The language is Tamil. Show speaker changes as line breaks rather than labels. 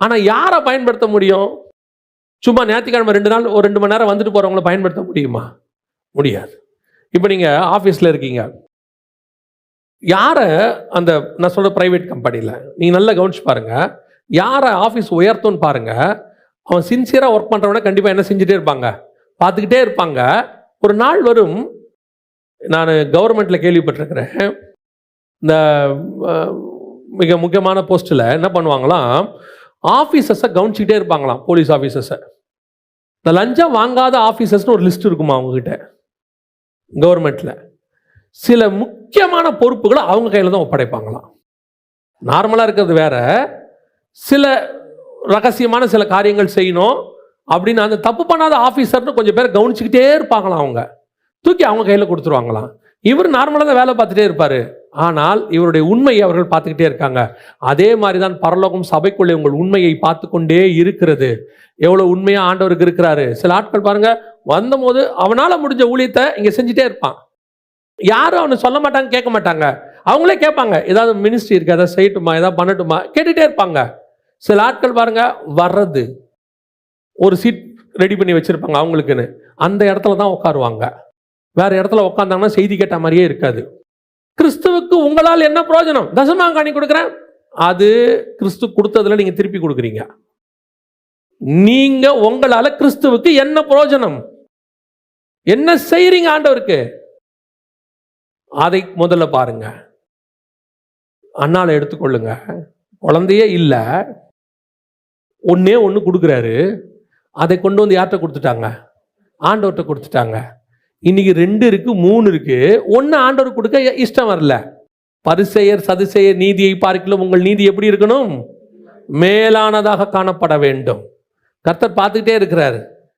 ஆனால் யாரை பயன்படுத்த முடியும்? சும்மா ஞாயிற்றுக்கிழமை 2 நாள் ஒரு 2 மணி நேரம் வந்துட்டு போகிறவங்கள பயன்படுத்த முடியுமா? முடியாது. இப்போ நீங்கள் ஆஃபீஸில் இருக்கீங்க, யாரை அந்த நான் சொல்கிற ப்ரைவேட் கம்பெனியில் நீங்கள் நல்லா கவனிச்சு பாருங்கள், யாரை ஆஃபீஸ் உயர்த்தும்னு பாருங்கள். அவன் சின்சியராக ஒர்க் பண்ணுறவன கண்டிப்பாக என்ன செஞ்சுட்டே இருப்பாங்க, பார்த்துக்கிட்டே இருப்பாங்க. ஒரு நாள் வரும், நான் கவர்மெண்ட்டில் கேள்விப்பட்டிருக்கிறேன், இந்த மிக முக்கியமான போஸ்ட்டில் என்ன பண்ணுவாங்களாம், ஆஃபீஸர்ஸை கவனிச்சிக்கிட்டே இருப்பாங்களாம், போலீஸ் ஆஃபீஸர்ஸை. இந்த லஞ்சம் வாங்காத ஆஃபீஸர்ஸ்னு ஒரு லிஸ்ட் இருக்குமா அவங்ககிட்ட கவர்மெண்ட்டில். சில முக்கியமான பொறுப்புகளை அவங்க கையில் தான் ஒப்படைப்பாங்களாம். நார்மலாக இருக்கிறது வேற, சில ரகசியமான சில காரியங்கள் செய்யணும் அப்படின்னு அந்த தப்பு பண்ணாத ஆஃபீஸர்னு கொஞ்சம் பேர் கவனிச்சுக்கிட்டே இருப்பாங்களாம். அவங்க தூக்கி அவங்க கையில் கொடுத்துருவாங்களாம். இவர் நார்மலாக தான் வேலை பார்த்துட்டே இருப்பார், ஆனால் இவருடைய உண்மையை அவர்கள் பார்த்துக்கிட்டே இருக்காங்க. அதே மாதிரி தான் பரலோகம் சபைக்குள்ளே உங்கள் உண்மையை பார்த்து கொண்டே இருக்கிறது. எவ்வளோ உண்மையாக ஆண்டவருக்கு இருக்கிறாரு. சில ஆட்கள் பாருங்க, வந்தபோது அவனால் முடிஞ்ச ஊழியத்தை இங்கே செஞ்சுட்டே இருப்பான். யாரும் அவனு சொல்ல மாட்டாங்க, கேட்க மாட்டாங்க. அவங்களே கேட்பாங்க, ஏதாவது மினிஸ்ட்ரி இருக்கு, எதாவது செய்யட்டுமா, ஏதாவது பண்ணட்டுமா, கேட்டுகிட்டே இருப்பாங்க. சில ஆட்கள் பாருங்க, வர்றது ஒரு சீட் ரெடி பண்ணி வச்சிருப்பாங்க அவங்களுக்குன்னு, அந்த இடத்துல தான் உட்காருவாங்க. வேற இடத்துல உட்காந்தாங்கன்னா செய்தி கேட்ட மாதிரியே இருக்காது. கிறிஸ்துவுக்கு உங்களால் என்ன பிரயோஜனம்? தசமாங்காணி கொடுக்குறேன், அது கிறிஸ்து கொடுத்ததுல நீங்க திருப்பி கொடுக்குறீங்க. நீங்க உங்களால கிறிஸ்துவுக்கு என்ன பிரயோஜனம், என்ன செய்றீங்க ஆண்டவருக்கு, அதை முதல்ல பாருங்க. அண்ணால எடுத்துக்கொள்ளுங்க, குழந்தையே இல்லை, ஒன்னே ஒன்று கொடுக்குறாரு, அதை கொண்டு வந்து யார்கிட்ட கொடுத்துட்டாங்க? ஆண்டவர்கிட்ட கொடுத்துட்டாங்க. இன்னைக்கு 2 இருக்கு, 3 இருக்கு, ஒன்று ஆண்டவர் கொடுக்க இஷ்டம் வரல. பரிசேயர் சதுசேயர் நீதியை பார்க்கிலும் உங்கள் நீதி எப்படி இருக்கணும்? மேலானதாக காணப்பட வேண்டும். கர்த்தர் பார்த்துக்கிட்டே இருக்கிறாரு.